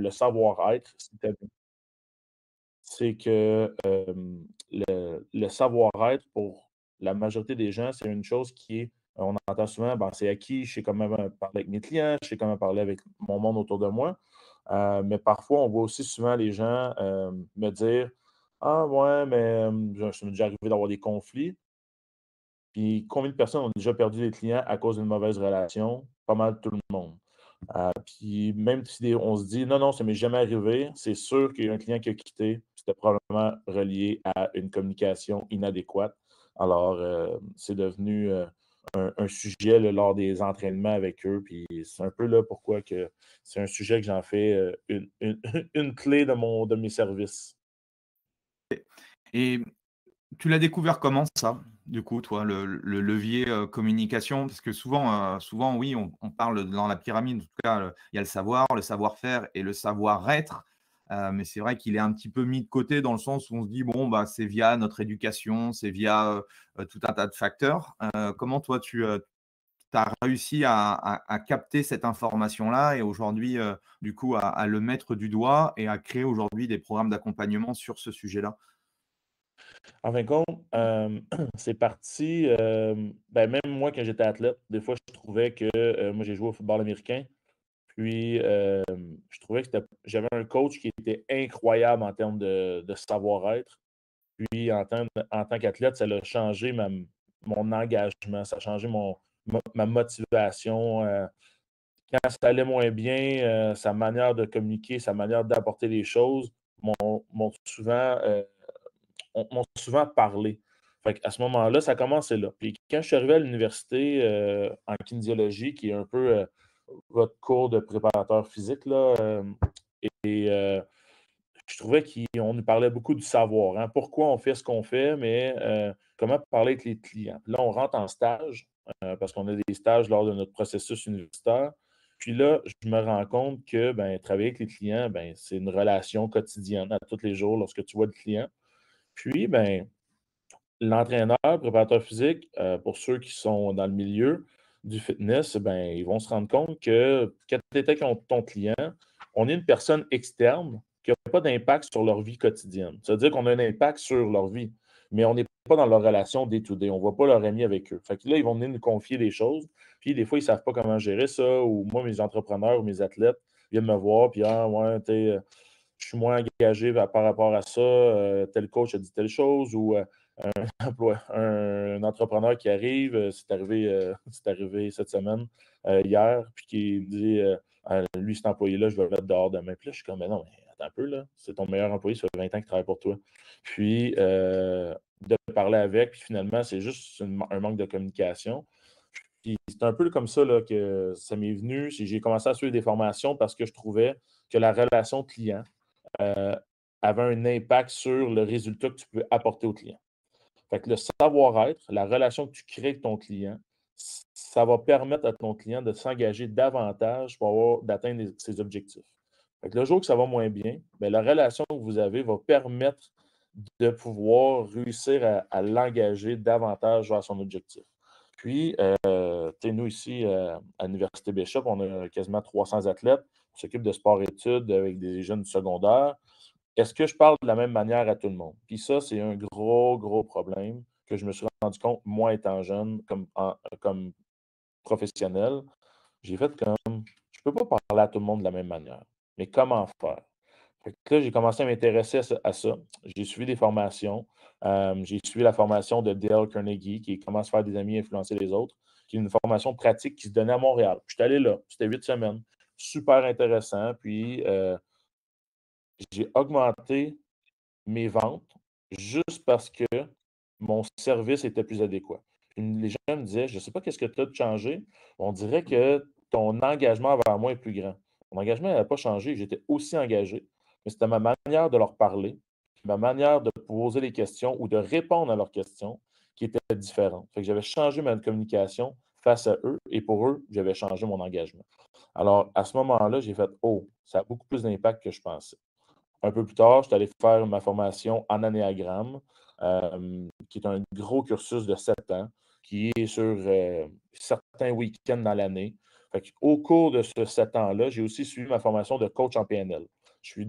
le savoir-être, c'est que le savoir-être pour la majorité des gens, c'est une chose qui est, on entend souvent, ben, c'est acquis, je sais comment parler avec mes clients, je sais comment parler avec mon monde autour de moi. Mais parfois, on voit aussi souvent les gens me dire: «Ah ouais, mais ça m'est déjà arrivé d'avoir des conflits». Puis combien de personnes ont déjà perdu des clients à cause d'une mauvaise relation? Pas mal tout le monde. Puis même si on se dit: «Non, non, ça m'est jamais arrivé», c'est sûr qu'il y a un client qui a quitté, c'était probablement relié à une communication inadéquate. Alors, c'est devenu, un sujet là, lors des entraînements avec eux, puis c'est un peu là pourquoi que c'est un sujet que j'en fais, une une clé de mes services. Et tu l'as découvert comment ça, du coup, toi, le levier, communication? Parce que souvent, oui, on parle dans la pyramide, en tout cas, il y a le savoir, le savoir-faire et le savoir-être, mais c'est vrai qu'il est un petit peu mis de côté dans le sens où on se dit: «Bon, bah, c'est via notre éducation, c'est via, tout un tas de facteurs». Comment toi tu as réussi à capter cette information-là et aujourd'hui, du coup, à le mettre du doigt et à créer aujourd'hui des programmes d'accompagnement sur ce sujet-là? En fin de compte, c'est parti, ben, même moi quand j'étais athlète, des fois je trouvais que, moi j'ai joué au football américain. Puis, je trouvais que j'avais un coach qui était incroyable en termes de savoir-être. Puis, en tant qu'athlète, ça a changé mon engagement, ça a changé ma motivation. Quand ça allait moins bien, sa manière de communiquer, sa manière d'apporter les choses m'ont souvent, m'ont souvent parlé. Fait qu'à ce moment-là, ça a commencé là. Puis quand je suis arrivé à l'université, en kinésiologie, qui est un peu, votre cours de préparateur physique, là, et je trouvais qu'on nous parlait beaucoup du savoir, hein. Pourquoi on fait ce qu'on fait, mais comment parler avec les clients. Puis là, on rentre en stage, parce qu'on a des stages lors de notre processus universitaire. Puis là, je me rends compte que, ben, travailler avec les clients, ben, c'est une relation quotidienne à tous les jours lorsque tu vois le client. Puis, ben, l'entraîneur, préparateur physique, pour ceux qui sont dans le milieu du fitness, ben, ils vont se rendre compte que quand tu es avec ton client, on est une personne externe qui a pas d'impact sur leur vie quotidienne. Ça veut dire qu'on a un impact sur leur vie, mais on n'est pas dans leur relation day to day. On ne voit pas leur ami avec eux. Fait que là, ils vont venir nous confier des choses, puis des fois, ils ne savent pas comment gérer ça, ou moi, mes entrepreneurs ou mes athlètes viennent me voir, puis «Ah ouais, tu sais, je suis moins engagé par rapport à ça, tel coach a dit telle chose», ou un entrepreneur qui arrive, c'est arrivé cette semaine, hier, puis qui me dit, «Lui, cet employé-là, je vais le mettre dehors demain». Puis là, je suis comme: «Mais non, mais attends un peu, là, c'est ton meilleur employé, ça fait 20 ans qu'il travaille pour toi». Puis, de parler avec, puis finalement, c'est juste un manque de communication. Puis c'est un peu comme ça, là, que ça m'est venu. J'ai commencé à suivre des formations parce que je trouvais que la relation client, heu, avait un impact sur le résultat que tu peux apporter au client. Fait que le savoir-être, la relation que tu crées avec ton client, ça va permettre à ton client de s'engager davantage pour d'atteindre ses objectifs. Fait que le jour que ça va moins bien, ben, la relation que vous avez va permettre de pouvoir réussir à l'engager davantage vers son objectif. Puis, tu sais, nous ici, à l'Université Bishop, on a quasiment 300 athlètes. On s'occupe de sport-études avec des jeunes du secondaire. Est-ce que je parle de la même manière à tout le monde? Puis ça, c'est un gros, gros problème que je me suis rendu compte, moi, étant jeune, comme professionnel. J'ai fait comme, je peux pas parler à tout le monde de la même manière. Mais comment faire? Fait que là, j'ai commencé à m'intéresser à ça. J'ai suivi des formations. J'ai suivi la formation de Dale Carnegie, qui est Comment se faire des amis et influencer les autres, qui est une formation pratique qui se donnait à Montréal. Je suis allé là. C'était 8 semaines. Super intéressant. Puis, j'ai augmenté mes ventes juste parce que mon service était plus adéquat. Puis les gens me disaient: «Je ne sais pas qu'est-ce que tu as de changé, on dirait que ton engagement envers moi est plus grand». Mon engagement n'avait pas changé, j'étais aussi engagé, mais c'était ma manière de leur parler, ma manière de poser les questions ou de répondre à leurs questions qui était différente. Fait que j'avais changé ma communication face à eux et pour eux, j'avais changé mon engagement. Alors à ce moment-là, j'ai fait: «Oh, ça a beaucoup plus d'impact que je pensais». Un peu plus tard, j'étais allé faire ma formation en anéagramme, qui est un gros cursus de 7 ans, qui est sur, certains week-ends dans l'année. Au cours de ce 7 ans-là, j'ai aussi suivi ma formation de coach en PNL. Je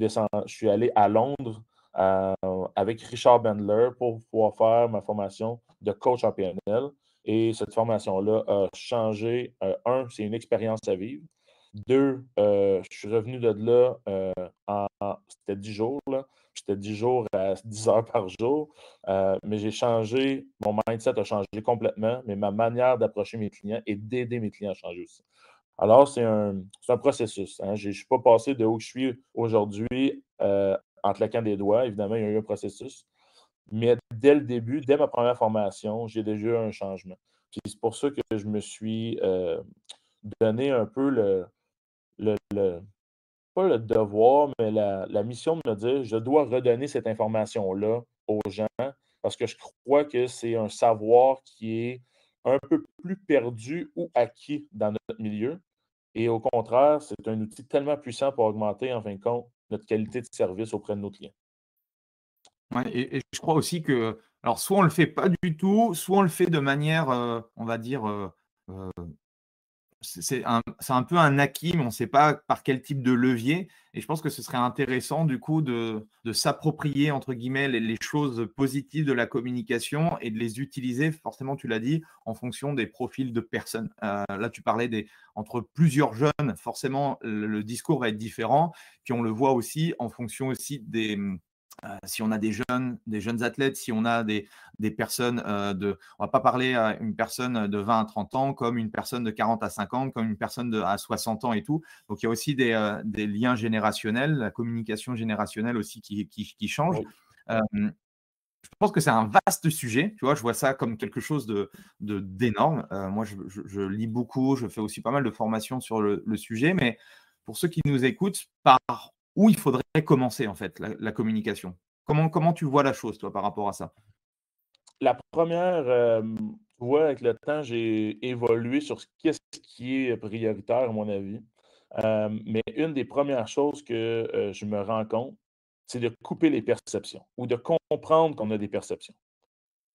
suis allé à Londres avec Richard Bandler pour pouvoir faire ma formation de coach en PNL. Et cette formation-là a changé. Un, c'est une expérience à vivre. Deux, je suis revenu de là c'était 10 jours, là. J'étais 10 jours à 10 heures par jour. Mais j'ai changé, mon mindset a changé complètement, mais ma manière d'approcher mes clients et d'aider mes clients a changé aussi. Alors, c'est un processus, hein. Je ne suis pas passé de où je suis aujourd'hui en claquant des doigts. Évidemment, il y a eu un processus. Mais dès le début, dès ma première formation, j'ai déjà eu un changement. Puis c'est pour ça que je me suis donné un peu le pas le devoir, mais la mission de me dire: «Je dois redonner cette information-là aux gens», parce que je crois que c'est un savoir qui est un peu plus perdu ou acquis dans notre milieu. Et au contraire, c'est un outil tellement puissant pour augmenter, en fin de compte, notre qualité de service auprès de nos clients. Ouais, et je crois aussi que alors soit on le fait pas du tout, soit on le fait de manière, on va dire, heu, c'est un peu un acquis, mais on ne sait pas par quel type de levier, et je pense que ce serait intéressant du coup de «s'approprier» entre guillemets les choses positives de la communication et de les utiliser, forcément tu l'as dit, en fonction des profils de personnes. Là tu parlais des entre plusieurs jeunes, forcément le discours va être différent, puis on le voit aussi en fonction aussi des, si on a des jeunes athlètes, si on a des personnes on va pas parler à une personne de 20 à 30 ans comme une personne de 40 à 50, comme une personne à 60 ans et tout. Donc il y a aussi des liens générationnels, la communication générationnelle aussi qui change. Oui. Euh, je pense que c'est un vaste sujet, tu vois, je vois ça comme quelque chose d'énorme. Moi, je lis beaucoup, je fais aussi pas mal de formations sur le sujet, mais pour ceux qui nous écoutent, par où il faudrait commencer, en fait, la communication? Comment tu vois la chose, toi, par rapport à ça? La première, tu vois, avec le temps, j'ai évolué sur qu'est-ce qui est prioritaire, à mon avis. Mais une des premières choses que, je me rends compte, c'est de couper les perceptions ou de comprendre qu'on a des perceptions.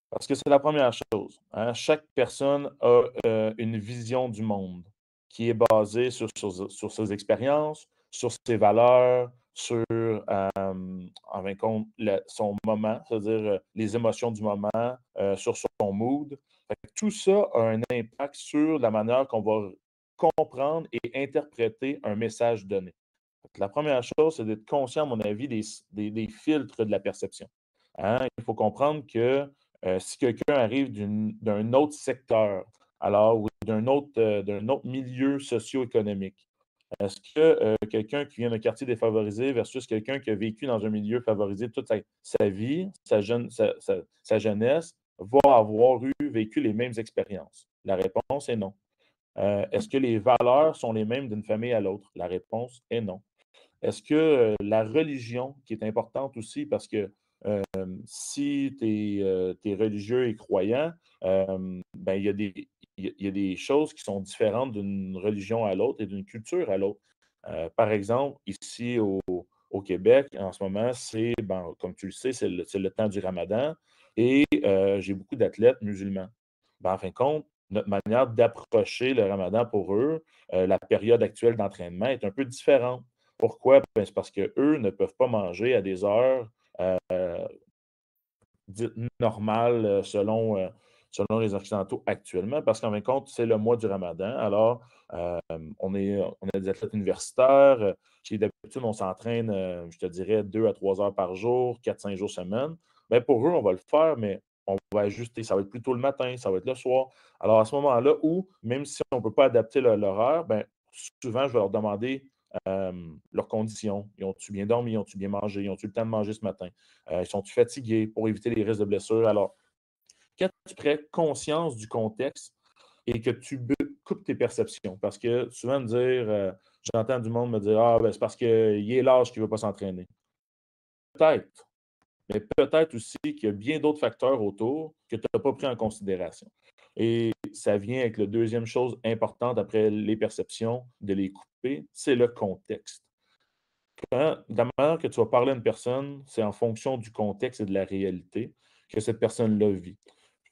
Parce que c'est la première chose, hein. Chaque personne a, une vision du monde qui est basée sur ses expériences, sur ses valeurs, sur, en fin de compte, son moment, c'est-à-dire, les émotions du moment, sur son mood. Fait que tout ça a un impact sur la manière qu'on va comprendre et interpréter un message donné. Fait que la première chose, c'est d'être conscient, à mon avis, des filtres de la perception, hein. Il faut comprendre que si quelqu'un arrive d'un autre secteur, alors, ou d'un autre milieu socio-économique, est-ce que quelqu'un qui vient d'un quartier défavorisé versus quelqu'un qui a vécu dans un milieu favorisé toute sa vie, sa jeunesse, va avoir vécu les mêmes expériences? La réponse est non. Est-ce que les valeurs sont les mêmes d'une famille à l'autre? La réponse est non. Est-ce que la religion, qui est importante aussi, parce que si tu es religieux et croyant, ben, il y a des choses qui sont différentes d'une religion à l'autre et d'une culture à l'autre. Par exemple, ici au Québec, en ce moment, ben, comme tu le sais, c'est le temps du Ramadan et j'ai beaucoup d'athlètes musulmans. Ben, en fin de compte, notre manière d'approcher le Ramadan pour eux, la période actuelle d'entraînement est un peu différente. Pourquoi? Ben, c'est parce qu'eux ne peuvent pas manger à des heures dites normales selon les Occidentaux actuellement, parce qu'en fin de compte, c'est le mois du Ramadan. Alors, on a des athlètes universitaires qui, d'habitude, on s'entraîne, je te dirais, 2 à 3 heures par jour, 4-5 jours semaine. Ben, pour eux, on va le faire, mais on va ajuster. Ça va être plus tôt le matin, ça va être le soir. Alors, à ce moment-là où, même si on ne peut pas adapter l'horaire, ben, souvent, je vais leur demander leurs conditions. Ils ont-tu bien dormi? Ils ont-tu bien mangé? Ils ont-tu le temps de manger ce matin? Ils sont-tu fatigués pour éviter les risques de blessures? Alors, quand tu prends conscience du contexte et que tu coupes tes perceptions, parce que souvent me dire, j'entends du monde me dire: «Ah, ben, c'est parce qu'il est l'âge qu'il ne veut pas s'entraîner». Peut-être, mais peut-être aussi qu'il y a bien d'autres facteurs autour que tu n'as pas pris en considération. Et ça vient avec la deuxième chose importante après les perceptions, de les couper, c'est le contexte. De la manière que tu vas parler à une personne, c'est en fonction du contexte et de la réalité que cette personne-là vit.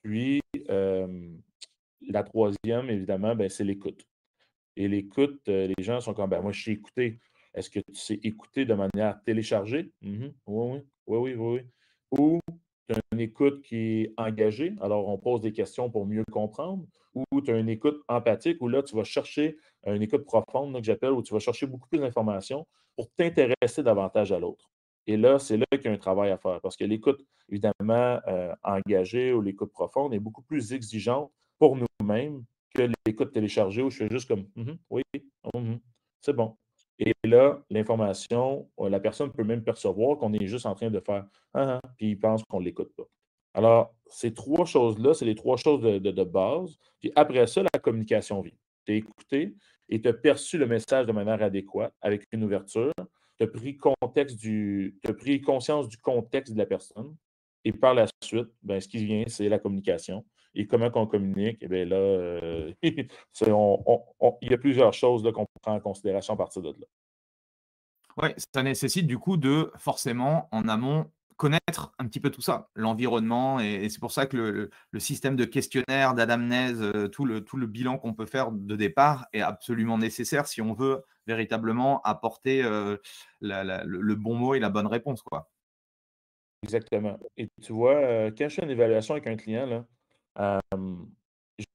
Puis, la troisième, évidemment, ben, c'est l'écoute. Et l'écoute, les gens sont comme: «Ben, moi, je sais écouter». Est-ce que tu sais écouter de manière téléchargée? Mmh. Oui, oui. Oui, oui, oui, oui. Ou tu as une écoute qui est engagée, alors on pose des questions pour mieux comprendre, ou tu as une écoute empathique où là, tu vas chercher une écoute profonde, là, que j'appelle, où tu vas chercher beaucoup plus d'informations pour t'intéresser davantage à l'autre. Et là, c'est là qu'il y a un travail à faire parce que l'écoute, évidemment, engagée ou l'écoute profonde est beaucoup plus exigeante pour nous-mêmes que l'écoute téléchargée où je fais juste comme oui, c'est bon. Et là, l'information, la personne peut même percevoir qu'on est juste en train de faire puis il pense qu'on ne l'écoute pas. Alors, ces 3 choses-là, c'est les 3 choses de base. Puis après ça, la communication vient. Tu as écouté et tu as perçu le message de manière adéquate, avec une ouverture. Tu as pris pris conscience du contexte de la personne. Et par la suite, ben, ce qui vient, c'est la communication. Et comment qu'on communique, eh bien là, il y a plusieurs choses là, qu'on prend en considération à partir de là. Ouais, ça nécessite du coup de forcément, en amont, connaître un petit peu tout ça, l'environnement et c'est pour ça que le système de questionnaire, d'anamnèse, tout le bilan qu'on peut faire de départ est absolument nécessaire si on veut véritablement apporter, le bon mot et la bonne réponse, quoi. Exactement. Et tu vois, quand je fais une évaluation avec un client, là, hem,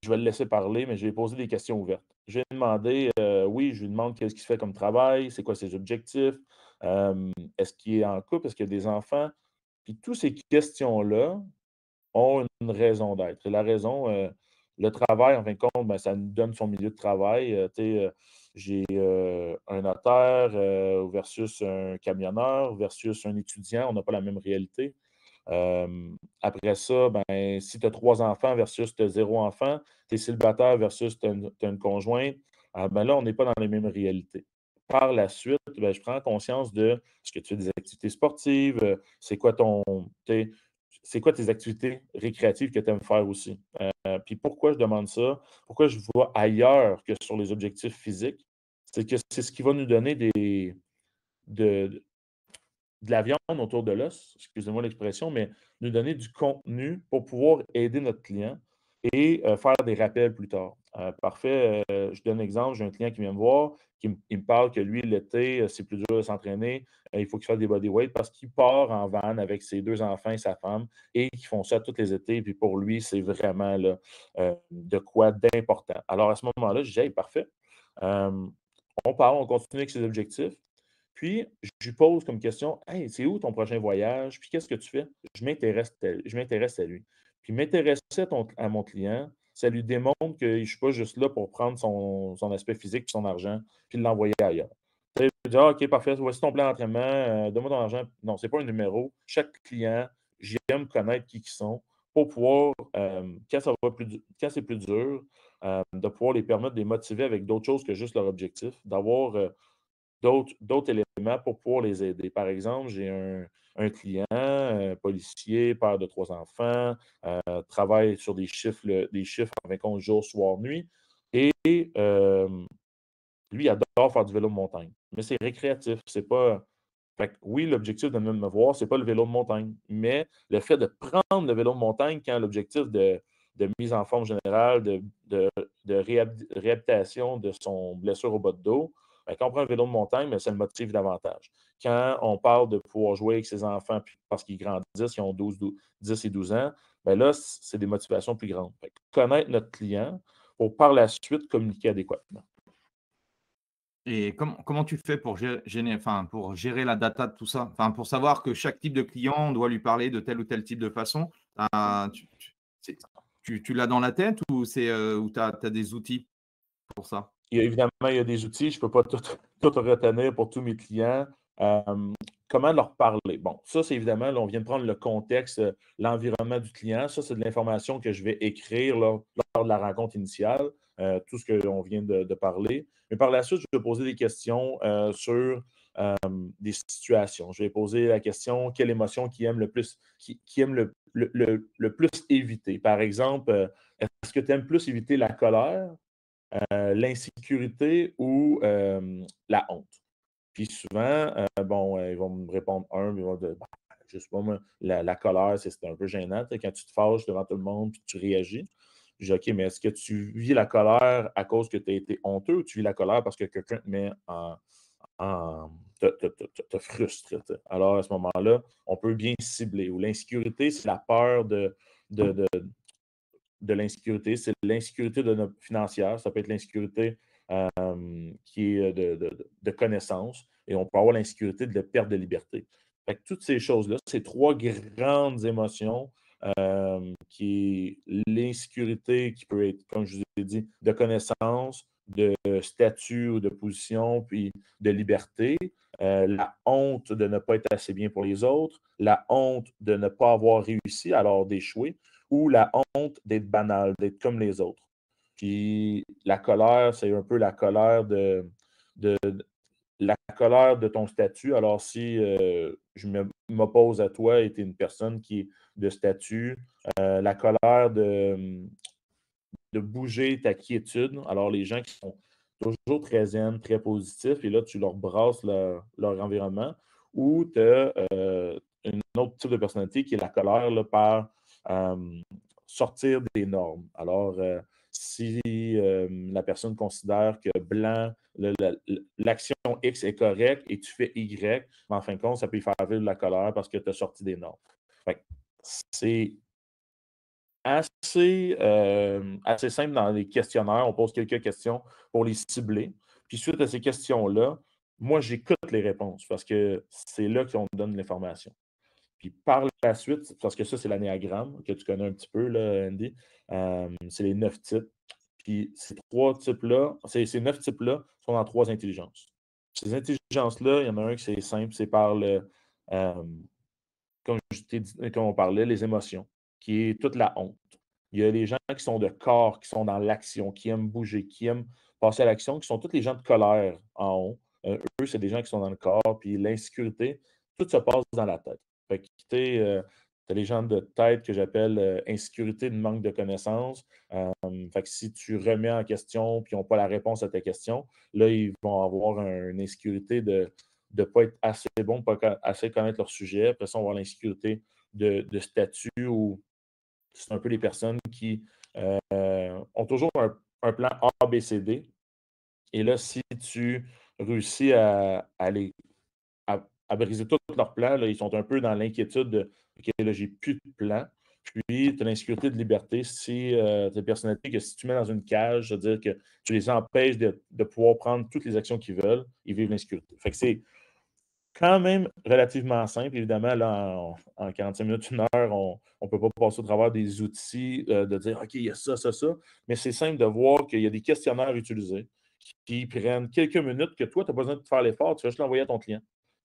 je vais le laisser parler, mais je vais poser des questions ouvertes. Je vais demander, oui, je lui demande qu'est-ce qu'il fait comme travail, c'est quoi ses objectifs, est-ce qu'il est en couple, est-ce qu'il a des enfants? Puis toutes ces questions-là ont une raison d'être. Et la raison, le travail, en fin de compte, ben, ça nous donne son milieu de travail. Tu sais, j'ai, un notaire, versus un camionneur versus un étudiant, on n'a pas la même réalité. Après ça, ben, si tu as 3 enfants versus tu as 0 enfant, tu es célibataire versus tu as une conjointe, ben, là, on n'est pas dans les mêmes réalités. Par la suite, ben, je prends conscience de est-ce que tu fais des activités sportives, c'est quoi ton tu sais, c'est quoi tes activités récréatives que tu aimes faire aussi? Puis pourquoi je demande ça? Pourquoi je vois ailleurs que sur les objectifs physiques? C'est que c'est ce qui va nous donner de de la viande autour de l'os, excusez-moi l'expression, mais nous donner du contenu pour pouvoir aider notre client et faire des rappels plus tard. Parfait, je donne un exemple, j'ai un client qui vient me voir, il me parle que lui, l'été, c'est plus dur de s'entraîner, il faut qu'il fasse des bodyweight parce qu'il part en van avec ses 2 enfants et sa femme et qu'ils font ça tous les étés, puis pour lui, c'est vraiment là, de quoi d'important. Alors à ce moment-là, je dis: «Hey, parfait». Hem, on parle, on continue avec ses objectifs. Puis, je lui pose comme question: «Hey, c'est où ton prochain voyage? Puis qu'est-ce que tu fais?» Je m'intéresse à lui. Puis m'intéresser à mon client, ça lui démontre que je ne suis pas juste là pour prendre son aspect physique puis son argent, puis l'envoyer ailleurs. Tu sais, je dis: «Ah OK, parfait, voici ton plan d'entraînement, donne-moi ton argent». Non, c'est pas un numéro. Chaque client, j'aime connaître qui ils sont pour pouvoir, quand c'est plus dur, de pouvoir les permettre de les motiver avec d'autres choses que juste leur objectif, d'avoir, d'autres éléments pour pouvoir les aider. Par exemple, j'ai un client, policier, père de 3 enfants, travaille sur des chiffres en compte jour, soir, nuit et lui, il adore faire du vélo de montagne. Mais c'est récréatif, c'est pas fait que oui, l'objectif de venir me voir, c'est pas le vélo de montagne, mais le fait de prendre le vélo de montagne quand l'objectif de mise en forme générale, de réhabilitation de son blessure au bas de dos, ben, quand on prend un vélo de montagne, ben, ça le motive davantage. Quand on parle de pouvoir jouer avec ses enfants puis parce qu'ils grandissent, ils ont 10 et 12 ans, ben là, c'est des motivations plus grandes. Fait que connaître notre client pour par la suite communiquer adéquatement. Et comment tu fais pour pour gérer la data de tout ça? Enfin, pour savoir que chaque type de client, on doit lui parler de tel ou tel type de façon? Tu l'as dans la tête ou ou tu as des outils pour ça? Il y a des outils, je ne peux pas tout tout retenir pour tous mes clients. Hem, comment leur parler? Bon, ça, c'est évidemment, là, on vient de prendre le contexte, l'environnement du client. Ça, c'est de l'information que je vais écrire lors de la rencontre initiale, tout ce qu'on vient de parler. Mais par la suite, je vais poser des questions, sur, des situations. Je vais poser la question: quelle émotion qui aime le plus qui aime le plus éviter? Par exemple, est-ce que tu aimes plus éviter la colère? L'insécurité ou la honte. Puis souvent, bon, ils vont me répondre un, ils vont dire: «Bah, je sais pas moi, la colère, c'est un peu gênant, tu sais, quand tu te fâches devant tout le monde puis tu réagis». Je dis, OK, mais est-ce que tu vis la colère à cause que tu as été honteux ou tu vis la colère parce que quelqu'un te met te frustre? Alors, à ce moment-là, on peut bien cibler. Ou l'insécurité, c'est la peur de, de, de l'insécurité. C'est l'insécurité financière. Ça peut être l'insécurité qui est de connaissances. Et on peut avoir l'insécurité de la perte de liberté. Fait que toutes ces choses-là, ces trois grandes émotions, qui est l'insécurité qui peut être, comme je vous ai dit, de connaissance, de statut ou de position, puis de liberté, la honte de ne pas être assez bien pour les autres, la honte de ne pas avoir réussi, alors d'échouer, ou la honte d'être banal, d'être comme les autres. Puis la colère, c'est un peu la colère de la colère de ton statut. Alors, si je m'oppose à toi et tu es une personne qui est de statut, la colère de bouger ta quiétude. Alors, les gens qui sont toujours très zen, très positifs, et là, tu leur brasses leur environnement, ou tu as un autre type de personnalité qui est la colère là, par sortir des normes. Alors, si la personne considère que blanc, l'action X est correcte et tu fais Y, mais en fin de compte, ça peut y faire vivre de la colère parce que tu as sorti des normes. C'est assez simple dans les questionnaires. On pose quelques questions pour les cibler. Puis suite à ces questions-là, moi, j'écoute les réponses parce que c'est là qu'on me donne l'information. Puis par la suite, parce que ça, c'est l'anéagramme que tu connais un petit peu, là, Andy. C'est les 9 types. Puis ces 3 types-là, ces 9 types-là sont dans 3 intelligences. Ces intelligences-là, il y en a un qui c'est simple, c'est par euh, comme on parlait, les émotions, qui est toute la honte. Il y a les gens qui sont de corps, qui sont dans l'action, qui aiment bouger, qui aiment passer à l'action, qui sont tous les gens de colère en haut. Eux, c'est des gens qui sont dans le corps, puis l'insécurité, tout se passe dans la tête. Fait que, tu as les gens de tête que j'appelle insécurité de manque de connaissances. Fait que si tu remets en question, puis ils n'ont pas la réponse à ta question, là, ils vont avoir une insécurité de ne pas être assez bon, de ne pas assez connaître leur sujet. Après ça, on va avoir l'insécurité de statut ou c'est un peu les personnes qui ont toujours un plan A, B, C, D. Et là, si tu réussis à briser tous leurs plans, là, ils sont un peu dans l'inquiétude de OK, là, j'ai plus de plan. Puis, tu as l'insécurité de liberté si tu as une personnalité que si tu mets dans une cage, c'est-à-dire que tu les empêches de pouvoir prendre toutes les actions qu'ils veulent, ils vivent l'insécurité. Fait que c'est quand même relativement simple. Évidemment, là, en 45 minutes, une heure, on ne peut pas passer au travers des outils, de dire OK, il y a ça, ça, ça. Mais c'est simple de voir qu'il y a des questionnaires utilisés qui prennent quelques minutes que toi, tu n'as pas besoin de faire l'effort, tu vas juste l'envoyer à ton client.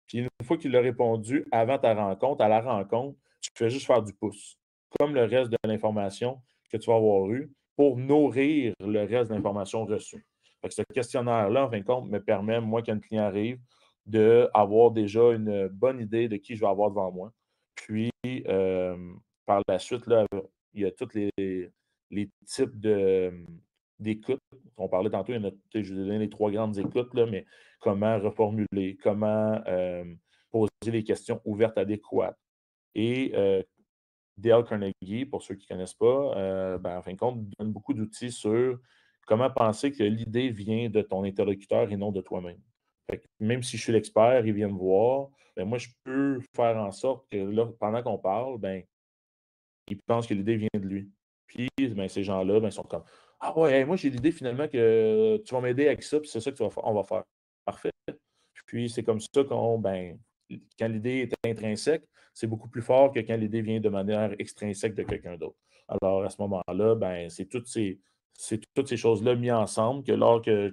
Puis une fois qu'il a répondu avant ta rencontre, à la rencontre, tu fais juste faire du pouce, comme le reste de l'information que tu vas avoir eue pour nourrir le reste de l'information reçue. Fait que ce questionnaire-là, en fin de compte, me permet, moi, quand un client arrive, d'avoir déjà une bonne idée de qui je vais avoir devant moi. Puis, par la suite, là, il y a tous les types d'écoute. On parlait tantôt, il y en a, je vous ai donné les 3 grandes écoutes, là, mais comment reformuler, comment poser les questions ouvertes adéquates. Et Dale Carnegie, pour ceux qui ne connaissent pas, en fin de compte, donne beaucoup d'outils sur comment penser que l'idée vient de ton interlocuteur et non de toi-même. Fait que même si je suis l'expert, il vient me voir, ben moi, je peux faire en sorte que là, pendant qu'on parle, ben, il pense que l'idée vient de lui. Puis, ben, ces gens-là, ben, ils sont comme Ah ouais, hey, moi j'ai l'idée finalement que tu vas m'aider avec ça, puis c'est ça que on va faire. Parfait. Puis c'est comme ça quand l'idée est intrinsèque, c'est beaucoup plus fort que quand l'idée vient de manière extrinsèque de quelqu'un d'autre. Alors à ce moment-là, ben, c'est toutes ces choses-là mises ensemble que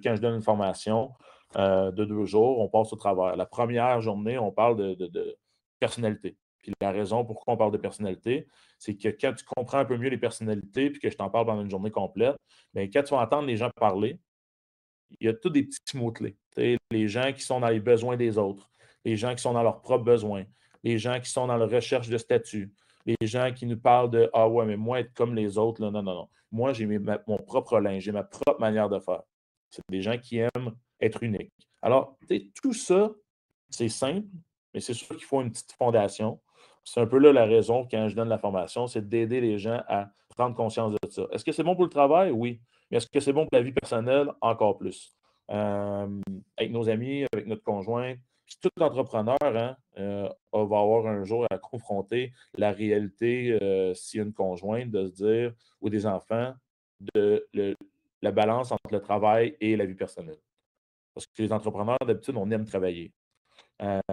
quand je donne une formation de 2 jours, on passe au travers. La première journée, on parle de personnalité. Puis la raison pourquoi on parle de personnalité, c'est que quand tu comprends un peu mieux les personnalités, puis que je t'en parle pendant une journée complète, bien, quand tu vas entendre les gens parler, il y a tous des petits mots-clés. Les gens qui sont dans les besoins des autres, les gens qui sont dans leurs propres besoins, les gens qui sont dans la recherche de statut, les gens qui nous parlent de Ah ouais, mais moi, être comme les autres, là, non, non, non. Moi, j'ai mon propre linge, j'ai ma propre manière de faire. C'est des gens qui aiment être uniques. Alors, tout ça, c'est simple, mais c'est sûr qu'il faut une petite fondation. C'est un peu là la raison quand je donne la formation, c'est d'aider les gens à prendre conscience de ça. Est-ce que c'est bon pour le travail? Oui. Mais est-ce que c'est bon pour la vie personnelle? Encore plus. Avec nos amis, avec notre conjoint. Puis tout entrepreneur hein, va avoir un jour à confronter la réalité, s'il y a une conjointe, de se dire, ou des enfants, la balance entre le travail et la vie personnelle. Parce que les entrepreneurs, d'habitude, on aime travailler.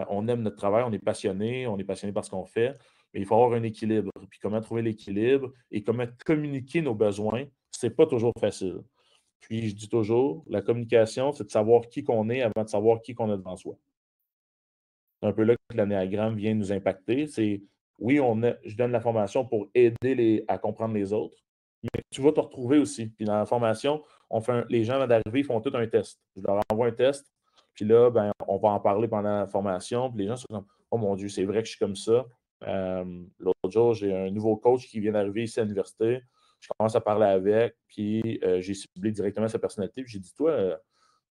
On aime notre travail, on est passionné par ce qu'on fait, mais il faut avoir un équilibre. Puis comment trouver l'équilibre et comment communiquer nos besoins, c'est pas toujours facile. Puis je dis toujours, la communication, c'est de savoir qui qu'on est avant de savoir qui qu'on a devant soi. C'est un peu là que l'anéagramme vient nous impacter. C'est oui, je donne la formation pour aider à comprendre les autres, mais tu vas te retrouver aussi. Puis dans la formation, les gens avant d'arriver, ils font tout un test. Je leur envoie un test, puis là, ben, on va en parler pendant la formation. Puis les gens sont comme oh mon Dieu, c'est vrai que je suis comme ça. L'autre jour, j'ai un nouveau coach qui vient d'arriver ici à l'université. Je commence à parler avec, puis j'ai ciblé directement sa personnalité. Puis j'ai dit, toi,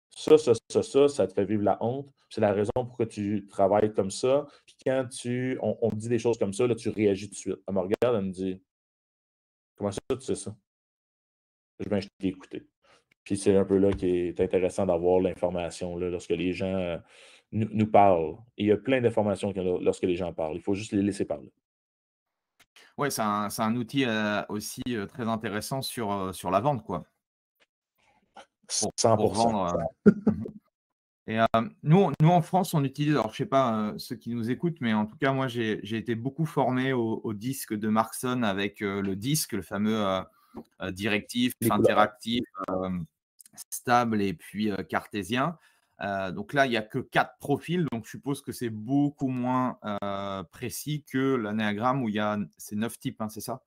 ça te fait vivre la honte. C'est la raison pourquoi tu travailles comme ça. Puis quand on me dit des choses comme ça, là, tu réagis tout de suite. Elle me regarde, elle me dit, comment ça, tu sais ça? Je t'ai écouté. Puis c'est un peu là qui est intéressant d'avoir l'information là, lorsque les gens nous parlent. Et il y a plein d'informations lorsque les gens parlent. Il faut juste les laisser parler. Ouais, c'est un outil, aussi, très intéressant sur la vente, quoi, pour 100%. vendre, mmh et nous en France, on utilise alors je sais pas, ceux qui nous écoutent, mais en tout cas, moi, j'ai été beaucoup formé au disque de Markson avec, le disque, le fameux, directif, Les couleurs. interactif, stable et puis, cartésien. Donc là, il y a que 4 profils, donc je suppose que c'est beaucoup moins, précis que l'anéagramme où c'est 9 types, hein, c'est ça?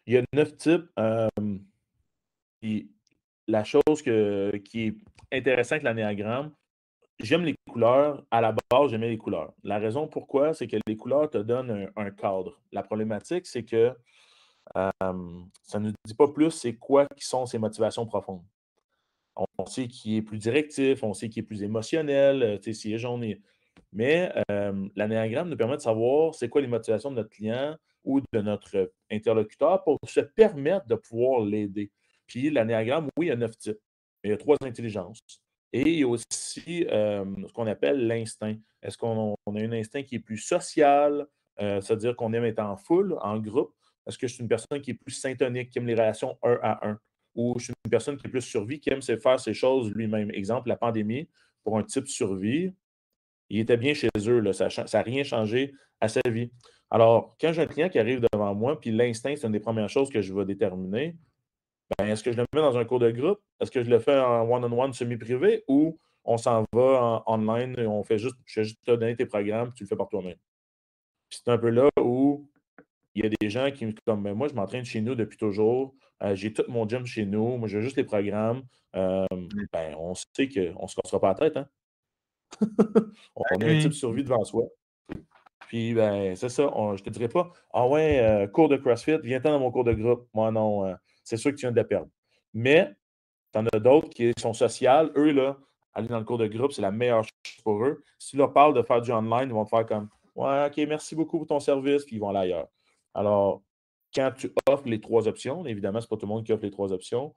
Il y a 9 types. Puis la chose qui est intéressante avec l'anéagramme, j'aime les couleurs. À la base, j'aimais les couleurs. La raison pourquoi, c'est que les couleurs te donnent un cadre. La problématique, c'est que ça ne nous dit pas plus c'est quoi qui sont ses motivations profondes. On sait qui est plus directif, on sait qui est plus émotionnel, tu sais, s'il est jaune. Mais l'anéagramme nous permet de savoir c'est quoi les motivations de notre client ou de notre interlocuteur pour se permettre de pouvoir l'aider. Puis l'anéagramme, oui, il y a 9 types, mais il y a 3 intelligences. Et il y a aussi ce qu'on appelle l'instinct. Est-ce qu'on a un instinct qui est plus social, c'est-à-dire qu'on aime être en foule, en groupe? Est-ce que je suis une personne qui est plus syntonique, qui aime les relations un à un? Ou je suis une personne qui est plus survie, qui aime faire ses choses lui-même? Exemple, la pandémie, pour un type survie, il était bien chez eux, là, ça n'a rien changé à sa vie. Alors, quand j'ai un client qui arrive devant moi, puis l'instinct, c'est une des premières choses que je vais déterminer, ben, est-ce que je le mets dans un cours de groupe? Est-ce que je le fais en one-on-one semi-privé ou on s'en va en online et je vais juste te donner tes programmes, puis tu le fais par toi-même? Puis c'est un peu là où il y a des gens qui me comme ben, moi, je m'entraîne chez nous depuis toujours. J'ai tout mon gym chez nous. Moi, j'ai juste les programmes. Mmh. Ben, on sait qu'on ne se cassera pas la tête, hein? On a un type Oui, survie devant soi. Puis, ben, c'est ça. Je te dirais pas, ah ouais, cours de CrossFit, viens-t'en dans mon cours de groupe. Moi, non, c'est sûr que tu viens de la perdre. Mais, tu en as d'autres qui sont sociales. Eux, là, aller dans le cours de groupe, c'est la meilleure chose pour eux. Si tu leur parles de faire du online, ils vont te faire comme, ouais, OK, merci beaucoup pour ton service, puis ils vont aller ailleurs. Alors, quand tu offres les 3 options, évidemment, c'est pas tout le monde qui offre les 3 options,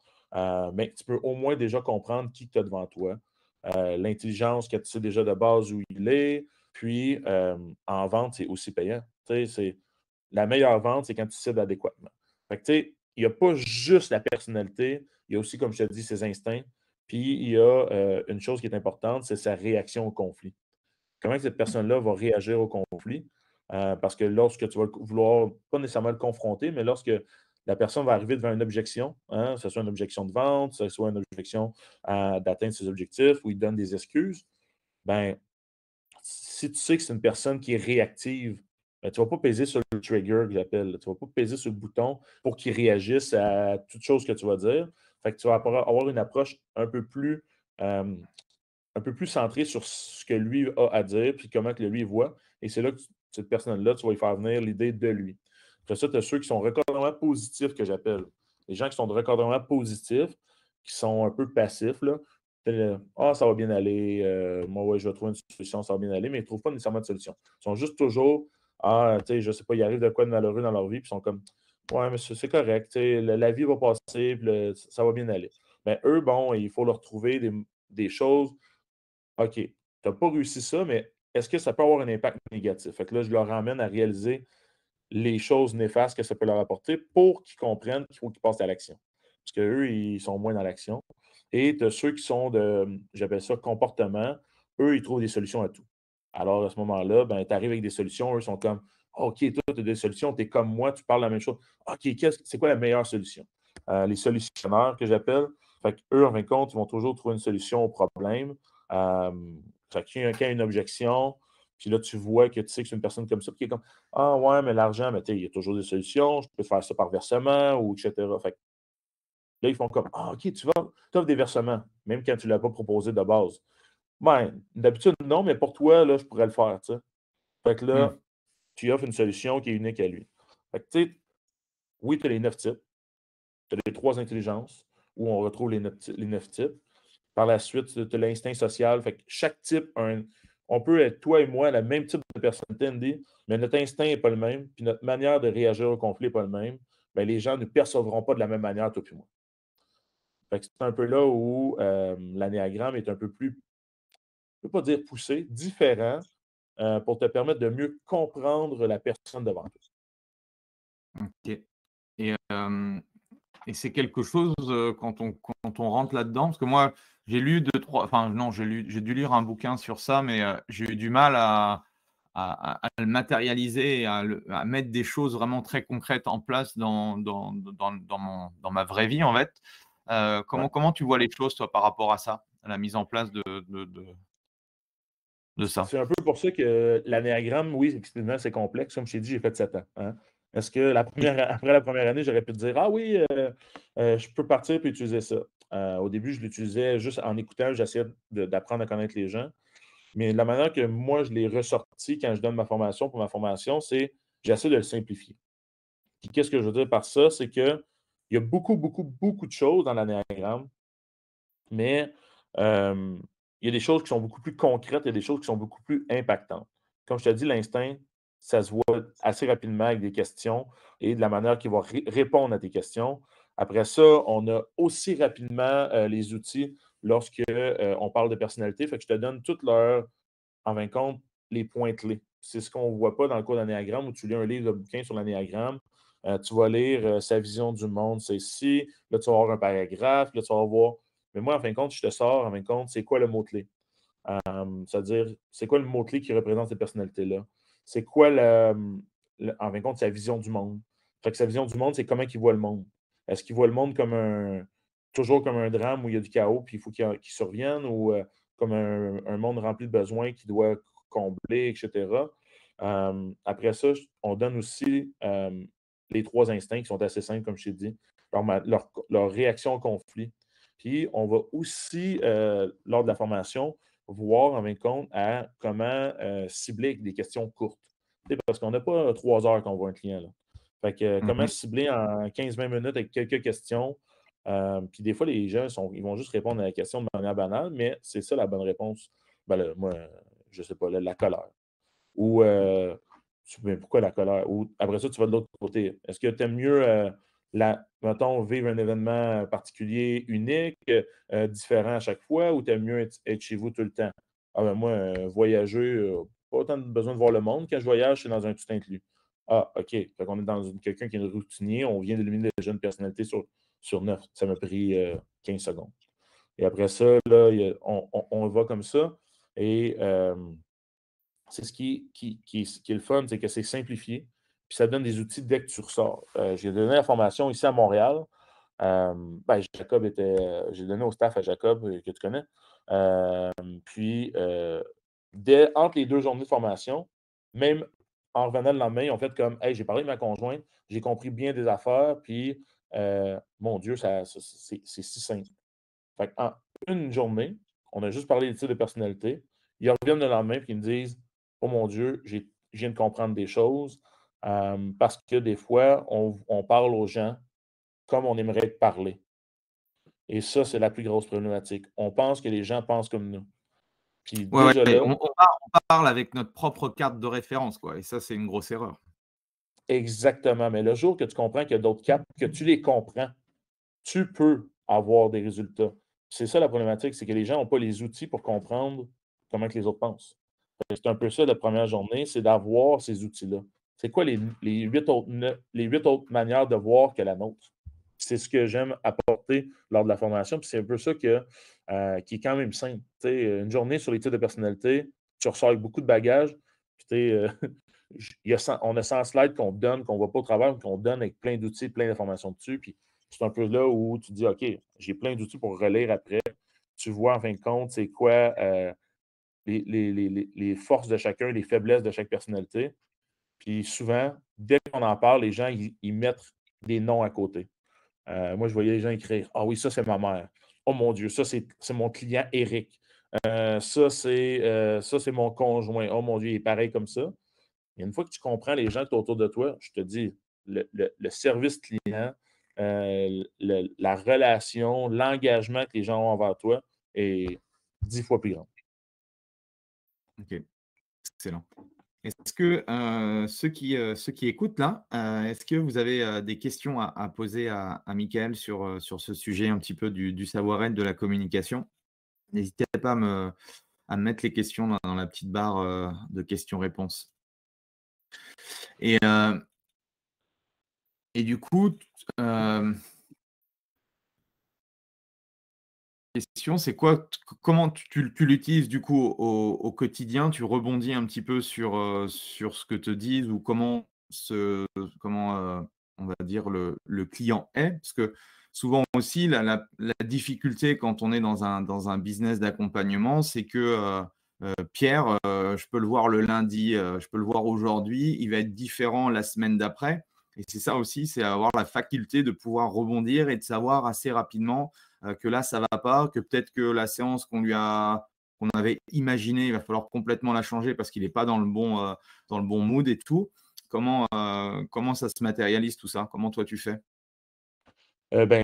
mais tu peux au moins déjà comprendre qui tu as devant toi. L'intelligence que tu sais déjà de base où il est, puis en vente, c'est aussi payant. Tu sais, la meilleure vente, c'est quand tu cibles adéquatement. Fait que, tu sais, il n'y a pas juste la personnalité, il y a aussi, comme je te dis, ses instincts. Puis il y a une chose qui est importante, c'est sa réaction au conflit. Comment cette personne-là va réagir au conflit? Parce que lorsque tu vas vouloir, pas nécessairement le confronter, mais lorsque la personne va arriver devant une objection, hein, que ce soit une objection de vente, que ce soit une objection d'atteindre ses objectifs, ou il donne des excuses, ben, si tu sais que c'est une personne qui est réactive, ben, tu ne vas pas peser sur le trigger que j'appelle. Tu ne vas pas peser sur le bouton pour qu'il réagisse à toute chose que tu vas dire. Fait que tu vas avoir une approche euh, un peu plus centrée sur ce que lui a à dire, puis comment que lui voit. Et c'est là que cette personne-là, tu vas lui faire venir l'idée de lui. Après ça, tu as ceux qui sont recadrement positifs que j'appelle. Les gens qui sont de recadrement positif, qui sont un peu passifs, là. Ah, ça va bien aller. Moi, ouais, je vais trouver une solution, ça va bien aller, mais ils ne trouvent pas nécessairement de solution. Ils sont juste toujours, ah, tu sais, je sais pas, il arrive de quoi de malheureux dans leur vie, puis ils sont comme, Ouais, mais c'est correct. Tu sais, la vie va passer, puis ça va bien aller. Mais eux, bon, il faut leur trouver des choses. OK, tu n'as pas réussi ça, mais est-ce que ça peut avoir un impact négatif? Fait que là, je leur ramène à réaliser les choses néfastes que ça peut leur apporter pour qu'ils comprennent qu'il faut qu'ils passent à l'action. Parce qu'eux, ils sont moins dans l'action. Et tu as ceux qui sont j'appelle ça comportement, eux, ils trouvent des solutions à tout. Alors, à ce moment-là, ben, tu arrives avec des solutions, eux sont comme OK, toi, tu as des solutions, tu es comme moi, tu parles la même chose. OK, c'est quoi la meilleure solution? Les solutionnaires que j'appelle, fait qu'eux, en fin de compte, ils vont toujours trouver une solution au problème. Euh, Fait que quand il y a une objection, puis là, tu vois que tu sais que c'est une personne comme ça, qui est comme ah ouais, mais l'argent, mais tu sais, il y a toujours des solutions, je peux faire ça par versement ou etc. Fait que là, ils font comme ah, OK, tu offres des versements, même quand tu ne l'as pas proposé de base. Ben, d'habitude, non, mais pour toi, là, je pourrais le faire, tu sais. Fait que là, Mmh. tu lui offres une solution qui est unique à lui. Fait que, tu sais, oui, tu as les 9 types, tu as les 3 intelligences, où on retrouve les 9 types. Par la suite, tu as l'instinct social. Fait que chaque type on peut être, toi et moi, le même type de personnalité, Andy, mais notre instinct n'est pas le même, puis notre manière de réagir au conflit n'est pas le même. Ben, les gens ne percevront pas de la même manière, toi et moi. Fait que c'est un peu là où l'anéagramme est un peu plus, je ne peux pas dire poussé, différent, pour te permettre de mieux comprendre la personne devant toi. OK. Et et c'est quelque chose, quand on rentre là-dedans parce que moi, j'ai lu deux trois enfin non, j'ai dû lire un bouquin sur ça, mais j'ai eu du mal à le matérialiser et à mettre des choses vraiment très concrètes en place dans ma vraie vie, en fait. Ouais. Comment tu vois les choses, toi, par rapport à ça? À la mise en place de ça? C'est un peu pour ça que l'anéagramme, oui, effectivement, c'est complexe. Comme je t'ai dit, j'ai fait 7 ans, hein. Est-ce que après la première année, j'aurais pu te dire: «Ah oui, je peux partir puis utiliser ça». Au début, je l'utilisais juste en écoutant, j'essayais d'apprendre à connaître les gens. Mais la manière que moi, je l'ai ressorti quand je donne ma formation pour ma formation, c'est j'essaie de le simplifier. Puis qu'est-ce que je veux dire par ça? C'est qu'il y a beaucoup, beaucoup, beaucoup de choses dans l'anéagramme, mais il y a des choses qui sont beaucoup plus concrètes, il y a des choses qui sont beaucoup plus impactantes. Comme je te dis, l'instinct, ça se voit assez rapidement avec des questions et de la manière qu'il va répondre à tes questions. Après ça, on a aussi rapidement les outils lorsque on parle de personnalité. Fait que je te donne toutes leurs, en fin de compte, les points clés. C'est ce qu'on ne voit pas dans le cours d'anéagramme où tu lis un livre de bouquin sur l'anéagramme. Tu vas lire sa vision du monde, c'est ici. Là, tu vas avoir un paragraphe. Là, tu vas voir. Mais moi, en fin de compte, je te sors, en fin de compte, c'est quoi le mot-clé? C'est-à-dire, c'est quoi le mot-clé qui représente cette personnalité-là? C'est quoi, en fin de compte, sa vision du monde? Fait que sa vision du monde, c'est comment il voit le monde. Est-ce qu'il voit le monde toujours comme un drame où il y a du chaos puis il faut qu'il survienne ou comme un monde rempli de besoins qu'il doit combler, etc. Après ça, on donne aussi les 3 instincts qui sont assez simples, comme je t'ai dit, leur réaction au conflit. Puis, on va aussi, lors de la formation, voir en fin de compte à comment cibler avec des questions courtes. Tu sais, parce qu'on n'a pas 3 heures qu'on voit un client. Là. Fait que comment Mmh. cibler en 15-20 minutes avec quelques questions. Puis des fois, les gens ils vont juste répondre à la question de manière banale, mais c'est ça la bonne réponse. Ben là, moi, je ne sais pas, la colère. Ou mais pourquoi la colère? Ou après ça, tu vas de l'autre côté. Est-ce que tu aimes mieux, mettons, vivre un événement particulier, unique, différent à chaque fois, ou tu aimes mieux être chez vous tout le temps? Ah ben moi, voyager, pas autant besoin de voir le monde. Quand je voyage, c'est dans un tout inclus. Ah, OK. Fait qu'on est dans quelqu'un qui est routinier. On vient d'éliminer déjà une personnalité sur 9. Ça m'a pris 15 secondes. Et après ça, là, on va comme ça. Et c'est ce qui est le fun, c'est que c'est simplifié, puis ça donne des outils dès que tu ressors. J'ai donné la formation ici à Montréal. Ben, Jacob j'ai donné au staff à Jacob, que tu connais. Puis, entre les 2 journées de formation, même en revenant le lendemain, ils ont fait comme: «Hey, j'ai parlé de ma conjointe, j'ai compris bien des affaires, puis, mon Dieu, c'est si simple». Fait qu'en une journée, on a juste parlé des types de personnalité. Ils reviennent le lendemain et ils me disent: «Oh mon Dieu, je viens de comprendre des choses». Parce que des fois, on parle aux gens comme on aimerait être parlé. Et ça, c'est la plus grosse problématique. On pense que les gens pensent comme nous. Puis Ouais, déjà ouais, là, on parle avec notre propre carte de référence, quoi, et ça, c'est une grosse erreur. Exactement. Mais le jour que tu comprends qu'il y a d'autres caps, que tu les comprends, tu peux avoir des résultats. C'est ça la problématique, c'est que les gens n'ont pas les outils pour comprendre comment que les autres pensent. C'est un peu ça la première journée, c'est d'avoir ces outils-là. C'est quoi les 8 autres manières de voir que la nôtre? C'est ce que j'aime apporter lors de la formation, puis c'est un peu ça qui est quand même simple. Tu sais, une journée sur les types de personnalité, tu ressors avec beaucoup de bagages, puis tu sais, on a 100 slides qu'on donne, qu'on ne voit pas au travers, qu'on donne avec plein d'outils, plein d'informations dessus, puis c'est un peu là où tu dis, OK, j'ai plein d'outils pour relire après. Tu vois, en fin de compte, c'est quoi les forces de chacun, les faiblesses de chaque personnalité. Puis souvent, dès qu'on en parle, les gens, ils mettent des noms à côté. Moi, je voyais les gens écrire: «Ah oui, ça, c'est ma mère. Oh mon Dieu, ça, c'est mon client Eric. Ça, c'est mon conjoint. Oh mon Dieu, il est pareil comme ça». Et une fois que tu comprends les gens qui sont autour de toi, je te dis, le service client, la relation, l'engagement que les gens ont envers toi est 10 fois plus grand. OK, excellent. Est-ce que, ceux qui écoutent là, est-ce que vous avez, des questions à poser à Michael sur ce sujet un petit peu du savoir-être, de la communication? N'hésitez pas à me mettre les questions dans la petite barre, de questions-réponses. Et du coup, question, c'est quoi comment tu l'utilises du coup au quotidien? Tu rebondis un petit peu sur ce que te disent ou on va dire le client est? Parce que souvent aussi la difficulté quand on est dans un business d'accompagnement, c'est que, Pierre, je peux le voir le lundi, je peux le voir aujourd'hui, il va être différent la semaine d'après et c'est ça aussi, c'est avoir la faculté de pouvoir rebondir et de savoir assez rapidement que là, ça va pas, que peut-être que la séance qu'on avait imaginée, il va falloir complètement la changer parce qu'il n'est pas dans le bon mood et tout. Comment ça se matérialise tout ça? Comment toi tu fais? Ben,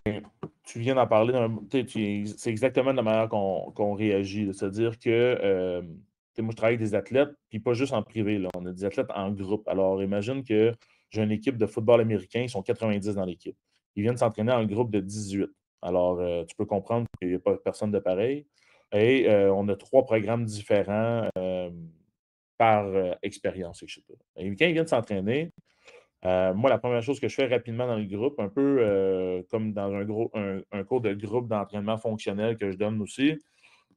tu viens d'en parler c'est exactement de la manière qu'on réagit, là. C'est-à-dire que, tu sais, moi, je travaille avec des athlètes, puis pas juste en privé, là. On a des athlètes en groupe. Alors, imagine que j'ai une équipe de football américain, ils sont 90 dans l'équipe. Ils viennent s'entraîner en groupe de 18. Alors, tu peux comprendre qu'il n'y a pas personne de pareil et on a 3 programmes différents, par, expérience et cetera. Et quand ils viennent s'entraîner, moi, la première chose que je fais rapidement dans le groupe, un peu comme dans un cours de groupe d'entraînement fonctionnel que je donne aussi,